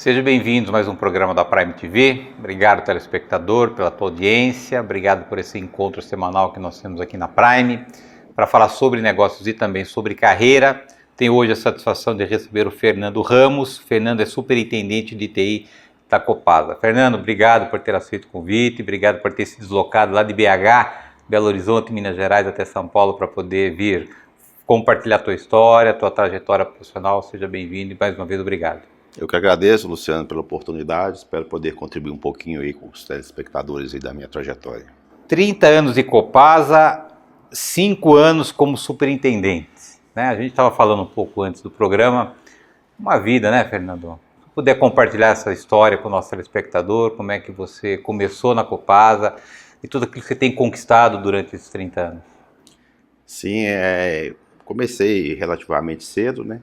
Sejam bem-vindos a mais um programa da Prime TV. Obrigado, telespectador, pela tua audiência. Obrigado por esse encontro semanal que nós temos aqui na Prime para falar sobre negócios e também sobre carreira. Tenho hoje a satisfação de receber o Fernando Ramos. Fernando é superintendente de TI da Copasa. Fernando, obrigado por ter aceito o convite, obrigado por ter se deslocado lá de BH, Belo Horizonte, Minas Gerais, até São Paulo para poder vir compartilhar a tua história, a tua trajetória profissional. Seja bem-vindo e mais uma vez obrigado. Eu que agradeço, Luciano, pela oportunidade. Espero poder contribuir um pouquinho aí com os telespectadores aí da minha trajetória. 30 anos de Copasa, 5 anos como superintendente, né? A gente estava falando um pouco antes do programa, uma vida, né, Fernando? Se puder compartilhar essa história com o nosso telespectador, como é que você começou na Copasa e tudo aquilo que você tem conquistado durante esses 30 anos. Sim, comecei relativamente cedo, né?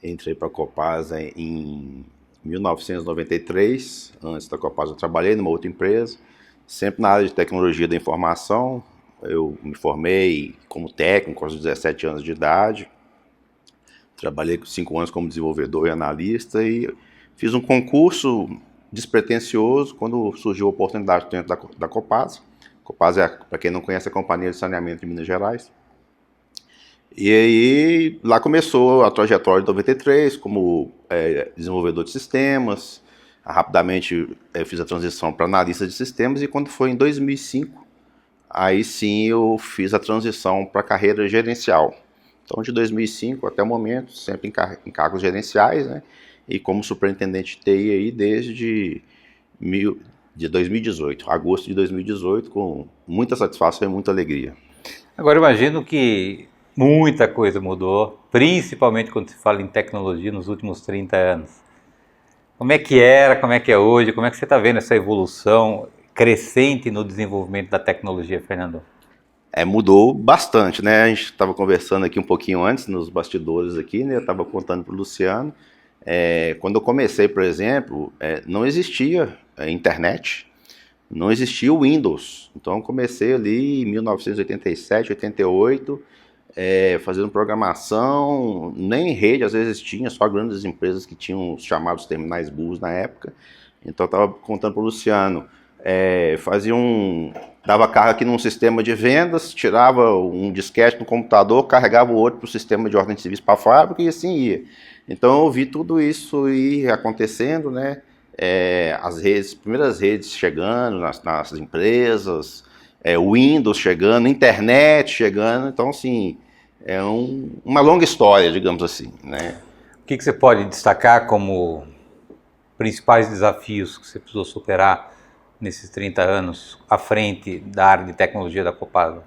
Entrei para a Copasa em 1993. Antes da Copasa eu trabalhei numa outra empresa, sempre na área de tecnologia da informação. Eu me formei como técnico aos 17 anos de idade. Trabalhei 5 anos como desenvolvedor e analista e fiz um concurso despretensioso quando surgiu a oportunidade dentro da Copasa. Copasa para quem não conhece, é a Companhia de Saneamento de Minas Gerais. E aí, lá começou a trajetória de 93, como desenvolvedor de sistemas. Rapidamente fiz a transição para analista de sistemas e quando foi em 2005, aí sim eu fiz a transição para a carreira gerencial. Então, de 2005 até o momento, sempre em cargos gerenciais, né? E como superintendente de TI aí desde 2018, agosto de 2018, com muita satisfação e muita alegria. Agora, imagino que muita coisa mudou, principalmente quando se fala em tecnologia nos últimos 30 anos. Como é que era, como é que é hoje, como é que você está vendo essa evolução crescente no desenvolvimento da tecnologia, Fernando? Mudou bastante, né? A gente estava conversando aqui um pouquinho antes, nos bastidores aqui, né? Eu estava contando para o Luciano. Quando eu comecei, por exemplo, não existia internet, não existia o Windows. Então eu comecei ali em 1987, 88, fazendo programação, nem rede às vezes tinha, só grandes empresas que tinham os chamados terminais burros na época. Então eu estava contando para o Luciano, dava carga aqui num sistema de vendas, tirava um disquete no computador, carregava o outro para o sistema de ordem de serviço para a fábrica e assim ia. Então eu vi tudo isso ir acontecendo, né? As primeiras redes chegando nas empresas, o Windows chegando, internet chegando, então assim, uma longa história, digamos assim, né? O que você pode destacar como principais desafios que você precisou superar nesses 30 anos à frente da área de tecnologia da Copasa?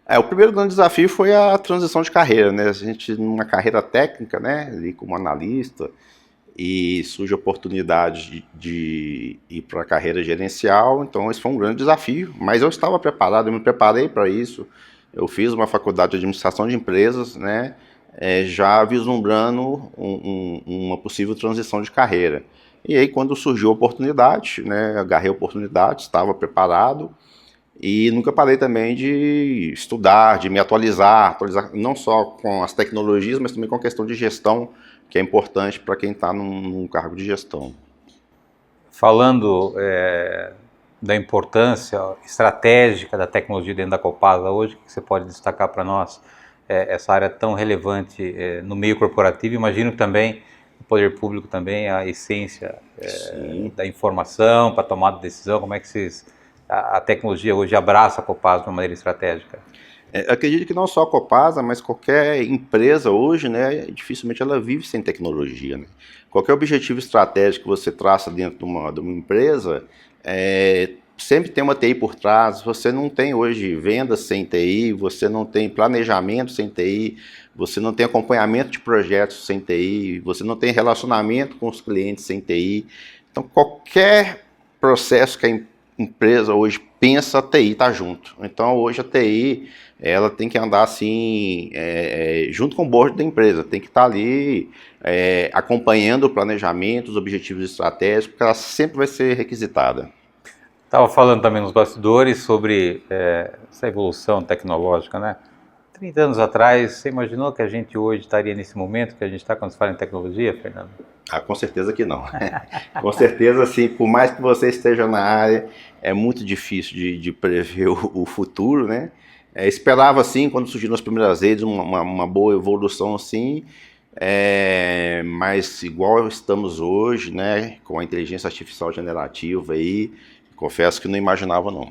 O primeiro grande desafio foi a transição de carreira, né? A gente, numa carreira técnica, né, ali como analista, e surge a oportunidade de ir para a carreira gerencial, então esse foi um grande desafio, mas eu estava preparado, eu me preparei para isso. Eu fiz uma faculdade de administração de empresas, né, já vislumbrando uma possível transição de carreira. E aí, quando surgiu a oportunidade, né, agarrei a oportunidade, estava preparado e nunca parei também de estudar, de me atualizar não só com as tecnologias, mas também com a questão de gestão, que é importante para quem está num cargo de gestão. Falando da importância estratégica da tecnologia dentro da Copasa hoje, o que você pode destacar para nós, essa área tão relevante no meio corporativo? Imagino também no poder público também a essência da informação para tomada de decisão. Como é que a tecnologia hoje abraça a Copasa de uma maneira estratégica? Acredito que não só a Copasa, mas qualquer empresa hoje, né, dificilmente ela vive sem tecnologia, né? Qualquer objetivo estratégico que você traça dentro de uma empresa, sempre tem uma TI por trás. Você não tem hoje vendas sem TI, você não tem planejamento sem TI, você não tem acompanhamento de projetos sem TI, você não tem relacionamento com os clientes sem TI. Então, qualquer processo que a empresa hoje pensa, a TI está junto. Então, hoje a TI ela tem que andar assim, junto com o board da empresa, tem que estar ali acompanhando o planejamento, os objetivos estratégicos, porque ela sempre vai ser requisitada. Estava falando também nos bastidores sobre essa evolução tecnológica, né? 30 anos atrás, você imaginou que a gente hoje estaria nesse momento que a gente está quando se fala em tecnologia, Fernando? Ah, com certeza que não. Com certeza, assim, por mais que você esteja na área, é muito difícil de prever o futuro, né? Esperava, assim, quando surgiram as primeiras redes, uma boa evolução, assim, mas igual estamos hoje, né, com a inteligência artificial generativa aí, confesso que não imaginava, não.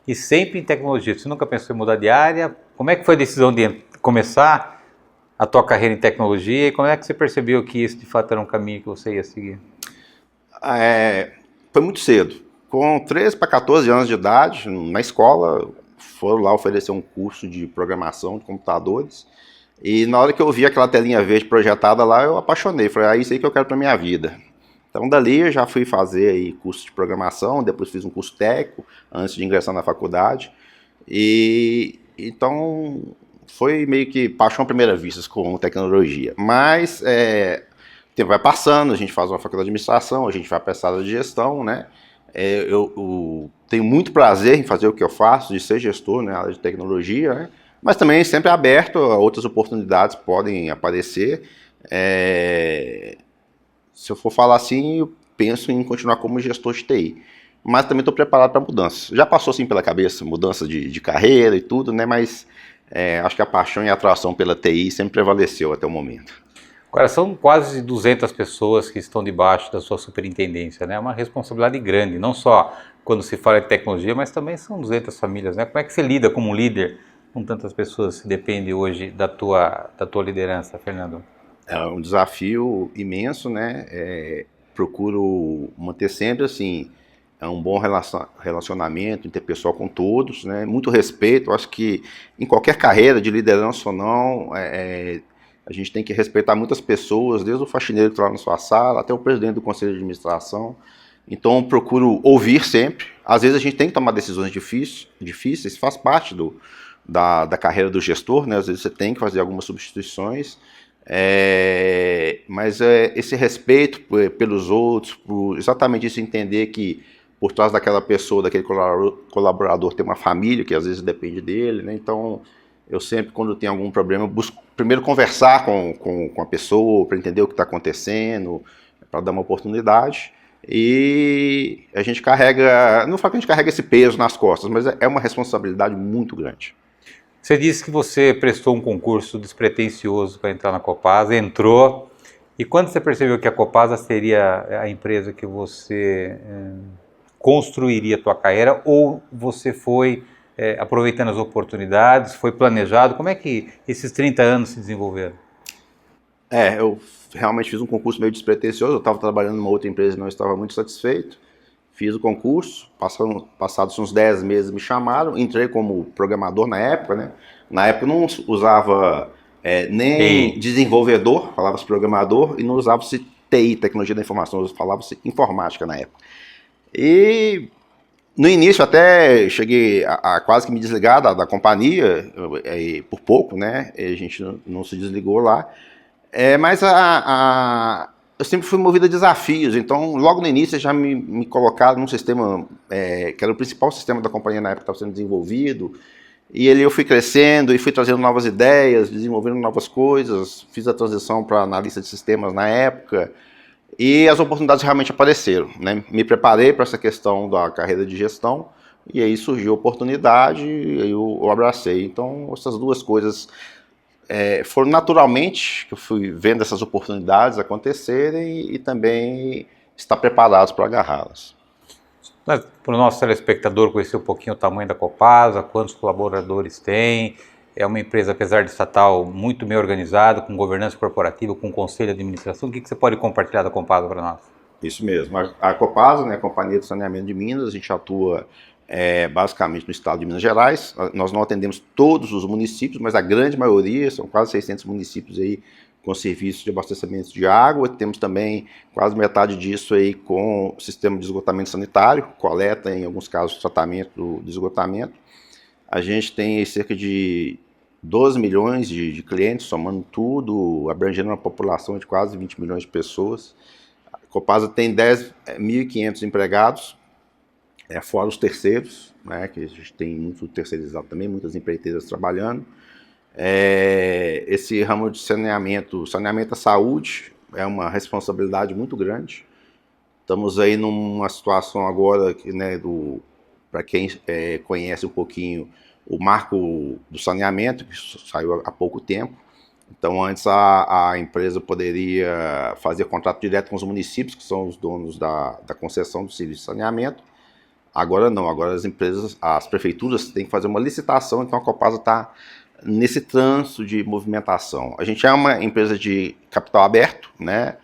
E sempre em tecnologia. Você nunca pensou em mudar de área? Como é que foi a decisão de começar a tua carreira em tecnologia e como é que você percebeu que esse de fato era um caminho que você ia seguir? Foi muito cedo. Com 13 para 14 anos de idade, na escola, foram lá oferecer um curso de programação de computadores. E na hora que eu vi aquela telinha verde projetada lá, eu apaixonei. Falei, é isso aí que eu quero para minha vida. Então, dali eu já fui fazer aí curso de programação, depois fiz um curso técnico, antes de ingressar na faculdade. E então foi meio que paixão à primeira vista com tecnologia. Mas o tempo vai passando, a gente faz uma faculdade de administração, a gente vai para essa área de gestão, né? Eu tenho muito prazer em fazer o que eu faço, de ser gestor na área de tecnologia, né? Mas também sempre aberto a outras oportunidades podem aparecer. Se eu for falar assim, eu penso em continuar como gestor de TI. Mas também estou preparado para mudanças. Já passou assim pela cabeça mudança de carreira e tudo, né? Mas acho que a paixão e a atração pela TI sempre prevaleceu até o momento. Agora, são quase 200 pessoas que estão debaixo da sua superintendência, né? É uma responsabilidade grande, não só quando se fala de tecnologia, mas também são 200 famílias, né? Como é que você lida como líder com tantas pessoas que dependem hoje da tua liderança, Fernando? É um desafio imenso, né? Procuro manter sempre assim um bom relacionamento interpessoal com todos, né? Muito respeito. Eu acho que em qualquer carreira de liderança ou não, a gente tem que respeitar muitas pessoas, desde o faxineiro que está lá na sua sala até o presidente do conselho de administração. Então, eu procuro ouvir sempre. Às vezes a gente tem que tomar decisões difíceis, faz parte da carreira do gestor, né? Às vezes você tem que fazer algumas substituições. Mas esse respeito pelos outros, por exatamente isso, entender que por trás daquela pessoa, daquele colaborador, tem uma família que às vezes depende dele, né? Então eu sempre, quando tem algum problema, eu busco primeiro conversar com a pessoa para entender o que está acontecendo, para dar uma oportunidade. E a gente carrega, não falo que a gente carrega esse peso nas costas, mas é uma responsabilidade muito grande. Você disse que você prestou um concurso despretensioso para entrar na Copasa, entrou, e quando você percebeu que a Copasa seria a empresa que você construiria a tua carreira, ou você foi aproveitando as oportunidades, foi planejado, como é que esses 30 anos se desenvolveram? Eu realmente fiz um concurso meio despretensioso, eu estava trabalhando numa outra empresa e não estava muito satisfeito. Fiz o concurso, passados uns 10 meses me chamaram, entrei como programador na época, né? Na época eu não usava nem desenvolvedor, falava-se programador, e não usava-se TI, tecnologia da informação, falava-se informática na época. E no início até cheguei a quase que me desligar da companhia, por pouco, né? A gente não se desligou lá. Mas eu sempre fui movido a desafios, então logo no início já me colocaram num sistema que era o principal sistema da companhia na época que estava sendo desenvolvido, e ali eu fui crescendo e fui trazendo novas ideias, desenvolvendo novas coisas, fiz a transição para analista de sistemas na época, e as oportunidades realmente apareceram, né? Me preparei para essa questão da carreira de gestão, e aí surgiu a oportunidade e eu abracei. Então essas duas coisas foram naturalmente que eu fui vendo essas oportunidades acontecerem e também estar preparados para agarrá-las. Para o nosso telespectador conhecer um pouquinho o tamanho da Copasa, quantos colaboradores tem, é uma empresa, apesar de estatal, muito bem organizada, com governança corporativa, com conselho de administração. O que você pode compartilhar da Copasa para nós? Isso mesmo. A Copasa, né, a Companhia de Saneamento de Minas, a gente atua basicamente no estado de Minas Gerais. Nós não atendemos todos os municípios, mas a grande maioria, são quase 600 municípios aí com serviços de abastecimento de água. Temos também quase metade disso aí com sistema de esgotamento sanitário, coleta, em alguns casos, tratamento do esgotamento. A gente tem cerca de 12 milhões de clientes, somando tudo, abrangendo uma população de quase 20 milhões de pessoas. A Copasa tem 10.500 empregados, fora os terceiros, né, que a gente tem muito terceirizado também, muitas empreiteiras trabalhando. Esse ramo de saneamento à saúde, é uma responsabilidade muito grande. Estamos aí numa situação agora, né, para quem conhece um pouquinho, o marco do saneamento, que saiu há pouco tempo. Então, antes a empresa poderia fazer contrato direto com os municípios, que são os donos da concessão do serviço de saneamento. Agora não, agora as prefeituras têm que fazer uma licitação, então a Copasa está nesse trânsito de movimentação. A gente é uma empresa de capital aberto, né?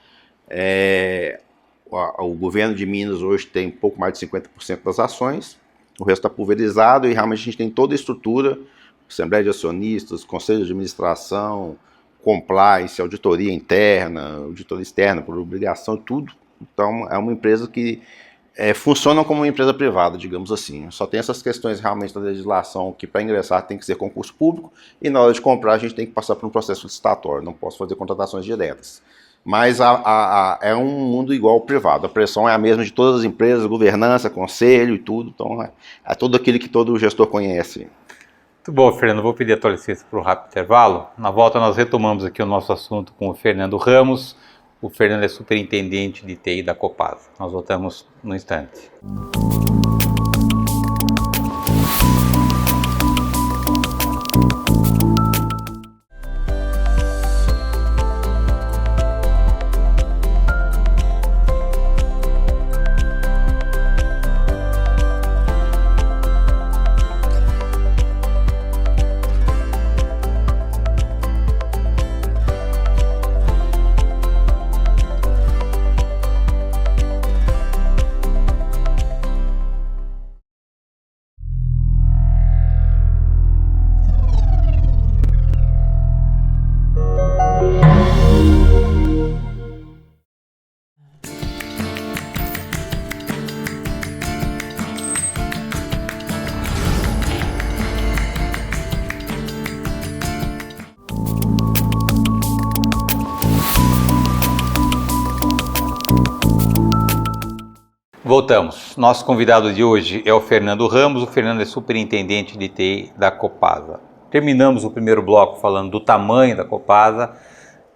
O governo de Minas hoje tem um pouco mais de 50% das ações, o resto está pulverizado e realmente a gente tem toda a estrutura, assembleia de acionistas, conselho de administração, compliance, auditoria interna, auditoria externa por obrigação, tudo. Então é uma empresa que funciona como uma empresa privada, digamos assim. Só tem essas questões realmente da legislação que para ingressar tem que ser concurso público e na hora de comprar a gente tem que passar por um processo licitatório, não posso fazer contratações diretas. Mas é um mundo igual ao privado, a pressão é a mesma de todas as empresas, governança, conselho e tudo, então é tudo aquilo que todo gestor conhece. Muito bom, Fernando, vou pedir a tua licença para um rápido intervalo. Na volta nós retomamos aqui o nosso assunto com o Fernando Ramos. O Fernando é superintendente de TI da Copasa. Nós voltamos no instante. Voltamos. Nosso convidado de hoje é o Fernando Ramos. O Fernando é superintendente de TI da Copasa. Terminamos o primeiro bloco falando do tamanho da Copasa.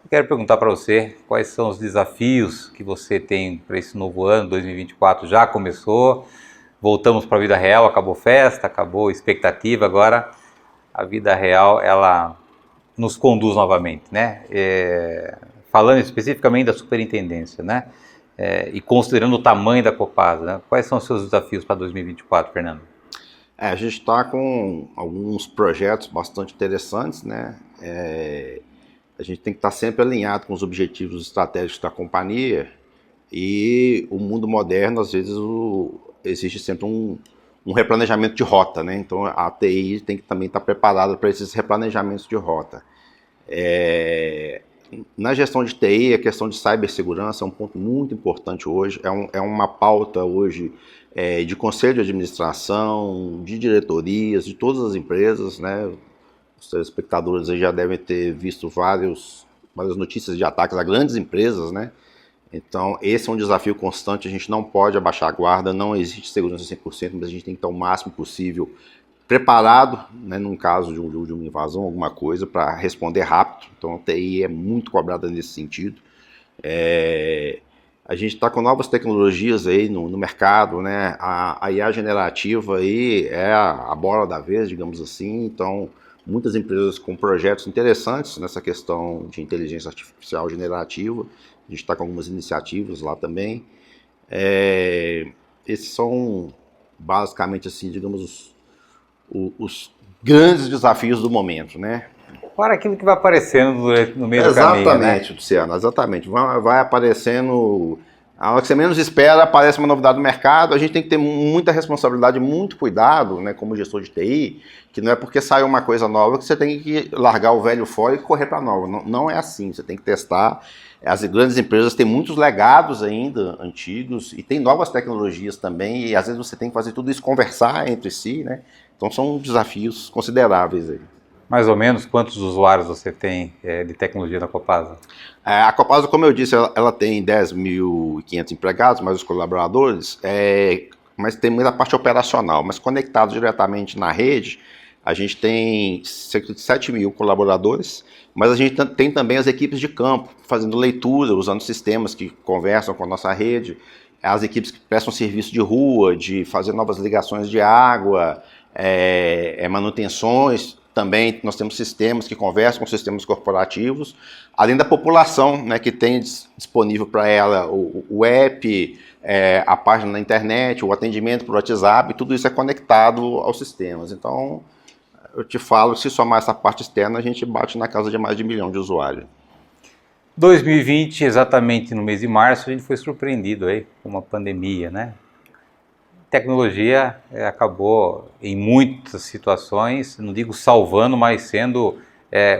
Eu quero perguntar para você quais são os desafios que você tem para esse novo ano, 2024 já começou. Voltamos para a vida real, acabou festa, acabou expectativa, agora a vida real ela nos conduz novamente, né? Falando especificamente da superintendência, né? E considerando o tamanho da Copasa, né? Quais são os seus desafios para 2024, Fernando? A gente está com alguns projetos bastante interessantes, né? A gente tem que estar sempre alinhado com os objetivos estratégicos da companhia e o mundo moderno, às vezes, existe sempre um replanejamento de rota, né? Então a TI tem que também estar preparada para esses replanejamentos de rota. Na gestão de TI, a questão de cibersegurança é um ponto muito importante hoje, é uma pauta hoje de conselho de administração, de diretorias, de todas as empresas, né? Os telespectadores aí já devem ter visto várias notícias de ataques a grandes empresas, né? Então, esse é um desafio constante, a gente não pode abaixar a guarda, não existe segurança 100%, mas a gente tem que estar o máximo possível preparado, né, num caso de uma invasão, alguma coisa, para responder rápido. Então a TI é muito cobrada nesse sentido. A gente está com novas tecnologias aí no mercado, né? A IA generativa aí é a bola da vez, digamos assim. Então muitas empresas com projetos interessantes nessa questão de inteligência artificial generativa. A gente está com algumas iniciativas lá também. Esses são basicamente assim, digamos, os grandes desafios do momento, né? Para aquilo que vai aparecendo no meio do caminho, né? Exatamente, Luciano, exatamente. Vai aparecendo, a hora que você menos espera, aparece uma novidade no mercado, a gente tem que ter muita responsabilidade, muito cuidado, né, como gestor de TI, que não é porque saiu uma coisa nova que você tem que largar o velho fora e correr para a nova. Não é assim, você tem que testar. As grandes empresas têm muitos legados ainda antigos e tem novas tecnologias também, e às vezes você tem que fazer tudo isso conversar entre si, né? Então são desafios consideráveis aí. Mais ou menos quantos usuários você tem de tecnologia na Copasa? A Copasa, como eu disse, ela tem 10.500 empregados, mais os colaboradores, mas tem muita parte operacional, mas conectados diretamente na rede, A gente tem cerca de 7 mil colaboradores, mas a gente tem também as equipes de campo, fazendo leitura, usando sistemas que conversam com a nossa rede, as equipes que prestam serviço de rua, de fazer novas ligações de água, manutenções. Também nós temos sistemas que conversam com sistemas corporativos, além da população, né, que tem disponível para ela o app, a página na internet, o atendimento por WhatsApp, tudo isso é conectado aos sistemas. Então, eu te falo, se somar essa parte externa, a gente bate na casa de mais de 1 milhão de usuários. 2020, exatamente no mês de março, a gente foi surpreendido aí com uma pandemia, né? Tecnologia acabou em muitas situações, não digo salvando, mas sendo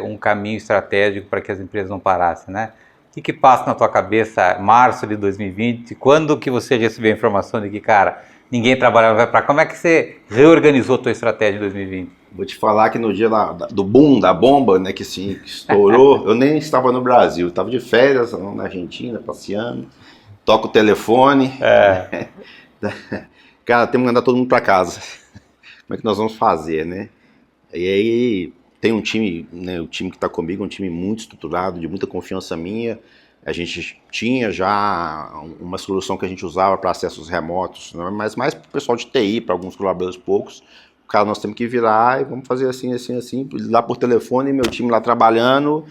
um caminho estratégico para que as empresas não parassem, né? O que passa na tua cabeça, março de 2020, quando que você recebeu a informação de que, cara, ninguém trabalhava, vai para cá? Como é que você reorganizou a tua estratégia em 2020? Vou te falar que no dia do boom, da bomba, né, que assim, estourou, eu nem estava no Brasil, estava de férias na Argentina, passeando, toco o telefone, cara, temos que mandar todo mundo para casa. Como é que nós vamos fazer, né? E aí tem um time, né, o time que está comigo, um time muito estruturado, de muita confiança minha. A gente tinha já uma solução que a gente usava para acessos remotos, né, mas mais para o pessoal de TI, para alguns colaboradores poucos. Cara, nós temos que virar e vamos fazer assim, lá por telefone, meu time lá trabalhando,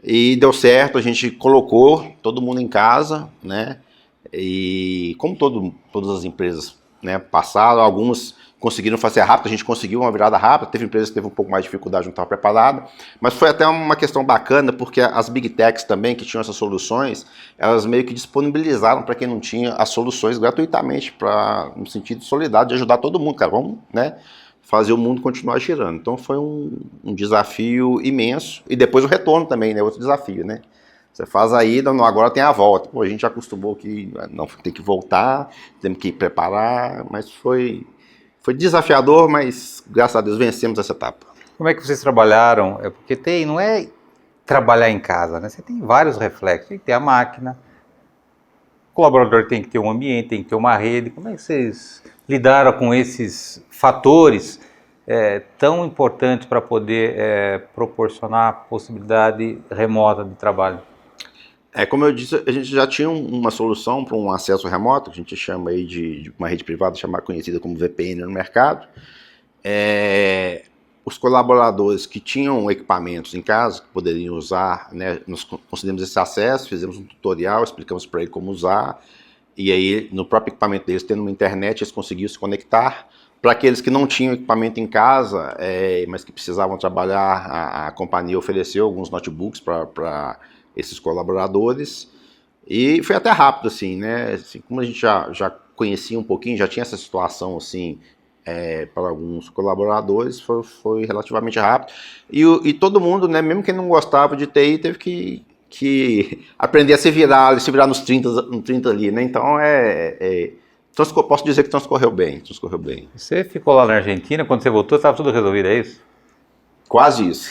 e deu certo, a gente colocou todo mundo em casa, né? E como todas as empresas, né, passaram, algumas conseguiram fazer rápido, a gente conseguiu uma virada rápida, teve empresas que teve um pouco mais de dificuldade, não estava preparada, mas foi até uma questão bacana, porque as Big Techs também, que tinham essas soluções, elas meio que disponibilizaram para quem não tinha as soluções gratuitamente, no sentido solidário, de ajudar todo mundo, cara, vamos, né, fazer o mundo continuar girando. Então foi um desafio imenso, e depois o retorno também, né, outro desafio, né. Você faz a ida, agora tem a volta. Pô, a gente já acostumou que não tem que voltar, temos que preparar, mas foi desafiador, mas graças a Deus vencemos essa etapa. Como é que vocês trabalharam? Porque não é trabalhar em casa, né? Você tem vários reflexos, tem que ter a máquina, o colaborador tem que ter um ambiente, tem que ter uma rede. Como é que vocês lidaram com esses fatores tão importantes para poder proporcionar a possibilidade remota de trabalho? Como eu disse, a gente já tinha uma solução para um acesso remoto, que a gente chama aí de uma rede privada conhecida como VPN no mercado. Os colaboradores que tinham equipamentos em casa, que poderiam usar, né, nós concedemos esse acesso, fizemos um tutorial, explicamos para ele como usar, e aí no próprio equipamento deles, tendo uma internet, eles conseguiam se conectar. Para aqueles que não tinham equipamento em casa, mas que precisavam trabalhar, a companhia ofereceu alguns notebooks para esses colaboradores, e foi até rápido, assim, né, assim, como a gente já conhecia um pouquinho, já tinha essa situação, assim, para alguns colaboradores, foi relativamente rápido, e todo mundo, né, mesmo quem não gostava de TI, teve que aprender a se virar nos 30 ali, né, então posso dizer que transcorreu bem. Você ficou lá na Argentina, quando você voltou, estava tudo resolvido, é isso? Quase isso.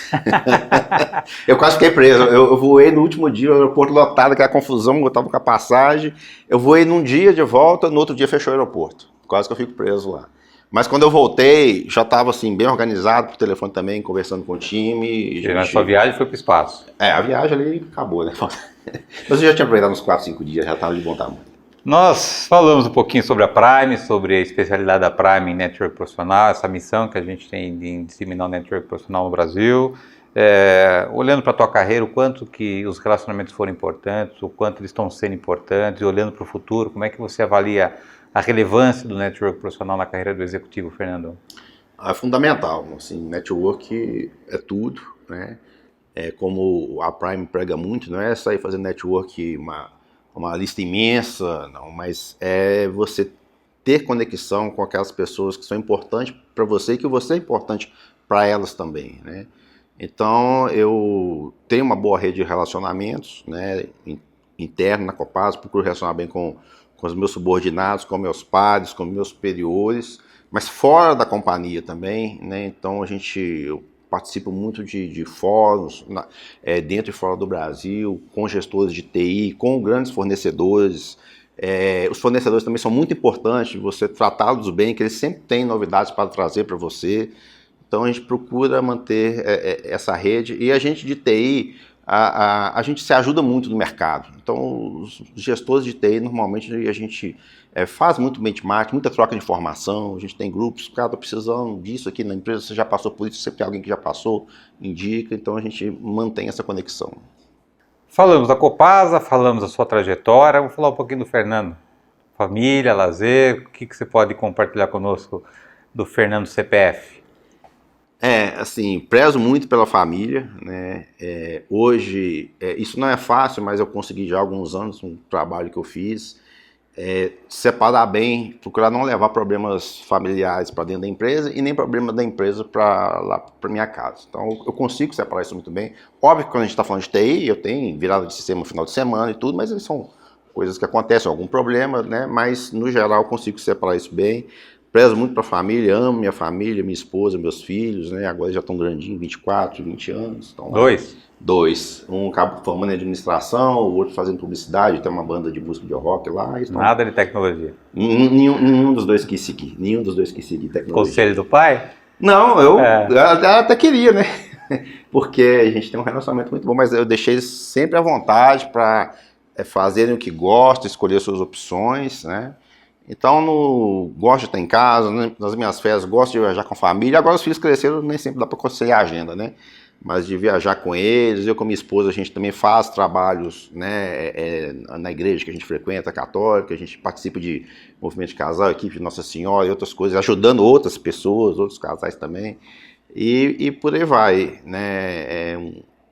Eu quase fiquei preso. Eu voei no último dia, o aeroporto lotado, aquela confusão, eu estava com a passagem. Eu voei num dia de volta, no outro dia fechou o aeroporto. Quase que eu fico preso lá. Mas quando eu voltei, já estava assim, bem organizado, por telefone também, conversando com o time. A sua viagem foi para o espaço. A viagem ali acabou, né? Mas eu já tinha aproveitado uns 4, 5 dias, já estava de bom tamanho. Nós falamos um pouquinho sobre a Prime, sobre a especialidade da Prime em Network Profissional, essa missão que a gente tem de disseminar o Network Profissional no Brasil. Olhando para a tua carreira, o quanto que os relacionamentos foram importantes, o quanto eles estão sendo importantes, e olhando para o futuro, como é que você avalia a relevância do Network Profissional na carreira do executivo, Fernando? É fundamental, assim, network é tudo, né? Como a Prime prega muito, não é sair fazendo network, uma lista imensa, não, mas é você ter conexão com aquelas pessoas que são importantes para você e que você é importante para elas também, né? Então, eu tenho uma boa rede de relacionamentos, né, interna na Copasa, procuro relacionar bem com os meus subordinados, com meus pares, com meus superiores, mas fora da companhia também, né? Então, eu participo muito de fóruns, dentro e fora do Brasil, com gestores de TI, com grandes fornecedores. Os fornecedores também são muito importantes, você tratá-los bem, que eles sempre têm novidades para trazer para você. Então a gente procura manter essa rede, e a gente de TI, a gente se ajuda muito no mercado. Então os gestores de TI, normalmente a gente faz muito benchmark, muita troca de informação, a gente tem grupos, cara, tô precisando disso aqui na empresa, você já passou por isso, sempre tem alguém que já passou, indica, então a gente mantém essa conexão. Falamos da Copasa, falamos da sua trajetória, vamos falar um pouquinho do Fernando. Família, lazer, o que você pode compartilhar conosco do Fernando CPF? Assim, prezo muito pela família, né? Hoje, isso não é fácil, mas eu consegui já há alguns anos, um trabalho que eu fiz, separar bem, procurar não levar problemas familiares para dentro da empresa e nem problema da empresa para lá para minha casa. Então, eu consigo separar isso muito bem. Óbvio que quando a gente está falando de TI, eu tenho virada de sistema no final de semana e tudo, mas eles são coisas que acontecem, algum problema, né? Mas, no geral, eu consigo separar isso bem. Prezo muito para a família, amo minha família, minha esposa, meus filhos, né? Agora já estão grandinhos, 24, 20 anos. Então, Dois. Um acaba formando em administração, o outro fazendo publicidade, tem uma banda de música de rock lá. Então, nada de tecnologia. Nenhum dos dois quis seguir. Nenhum dos dois quis seguir tecnologia. Conselho do pai? Não, eu até queria, né? Porque a gente tem um relacionamento muito bom, mas eu deixei eles sempre à vontade para fazerem o que gostam, escolher suas opções, né? Então, gosto de estar em casa, né? Nas minhas férias, gosto de viajar com a família. Agora os filhos cresceram, nem sempre dá para conciliar a agenda, né? Mas de viajar com eles, eu com minha esposa, a gente também faz trabalhos, né, na igreja que a gente frequenta, católica, a gente participa de movimento de casal, equipe de Nossa Senhora e outras coisas, ajudando outras pessoas, outros casais também, e por aí vai, né,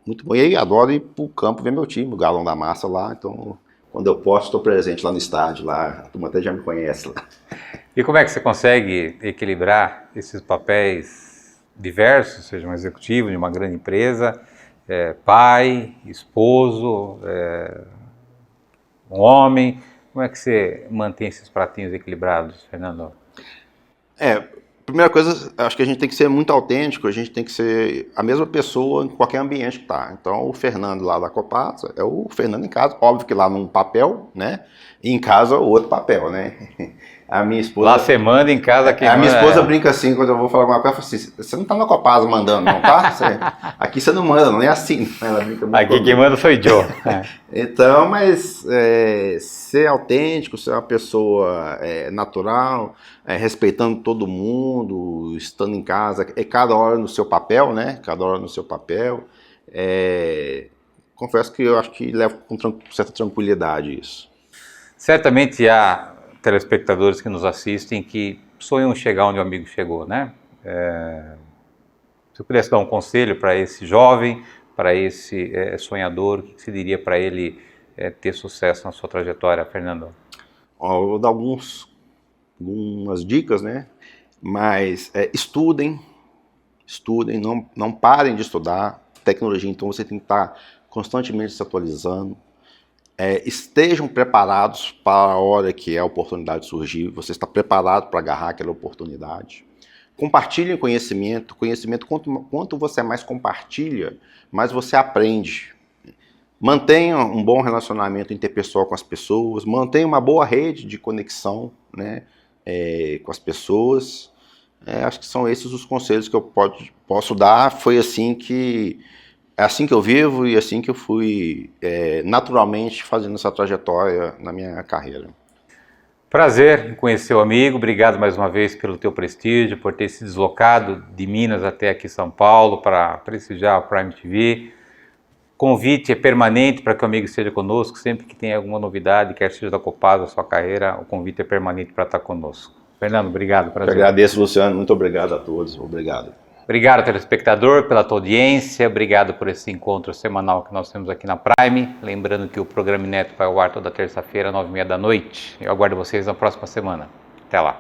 muito bom. E aí adoro ir pro campo ver meu time, o Galão da Massa lá, então quando eu posso estou presente lá no estádio, lá, a turma até já me conhece lá. E como é que você consegue equilibrar esses papéis diversos, seja um executivo de uma grande empresa, pai, esposo, um homem, como é que você mantém esses pratinhos equilibrados, Fernando? Primeira coisa, acho que a gente tem que ser muito autêntico, a gente tem que ser a mesma pessoa em qualquer ambiente que tá. Então o Fernando lá da Copasa é o Fernando em casa, óbvio que lá num papel, né? E em casa o outro papel, né? A minha esposa... Lá você manda, em casa quem manda... A minha esposa ela brinca assim, quando eu vou falar alguma coisa, ela fala assim, você não tá na Copasa mandando não, tá? Aqui você não manda, não é assim. Ela brinca muito aqui quem manda sou eu. Então, mas ser autêntico, ser uma pessoa natural, respeitando todo mundo, estando em casa, cada hora no seu papel, né? Cada hora no seu papel. Confesso que eu acho que levo com certa tranquilidade isso. Certamente há telespectadores que nos assistem que sonham chegar onde o amigo chegou, né? Se eu pudesse dar um conselho para esse jovem, para esse sonhador, o que você diria para ele ter sucesso na sua trajetória, Fernando? Eu vou dar algumas dicas, né? Mas estudem, não parem de estudar. Tecnologia, então você tem que estar constantemente se atualizando. Estejam preparados para a hora que a oportunidade surgir, você está preparado para agarrar aquela oportunidade. Compartilhem conhecimento, quanto você mais compartilha, mais você aprende. Mantenha um bom relacionamento interpessoal com as pessoas, mantenha uma boa rede de conexão, né, com as pessoas. Acho que são esses os conselhos que eu posso dar. É assim que eu vivo e assim que eu fui naturalmente fazendo essa trajetória na minha carreira. Prazer em conhecer o amigo, obrigado mais uma vez pelo teu prestígio, por ter se deslocado de Minas até aqui São Paulo para prestigiar a Prime TV. Convite é permanente para que o amigo esteja conosco, sempre que tem alguma novidade, quer seja da Copasa, da sua carreira, o convite é permanente para estar conosco. Fernando, obrigado. Prazer. Eu agradeço, Luciano, muito obrigado a todos, obrigado. Obrigado, telespectador, pela tua audiência, obrigado por esse encontro semanal que nós temos aqui na Prime. Lembrando que o programa Inédito vai ao ar toda terça-feira, 9h30 da noite. Eu aguardo vocês na próxima semana. Até lá.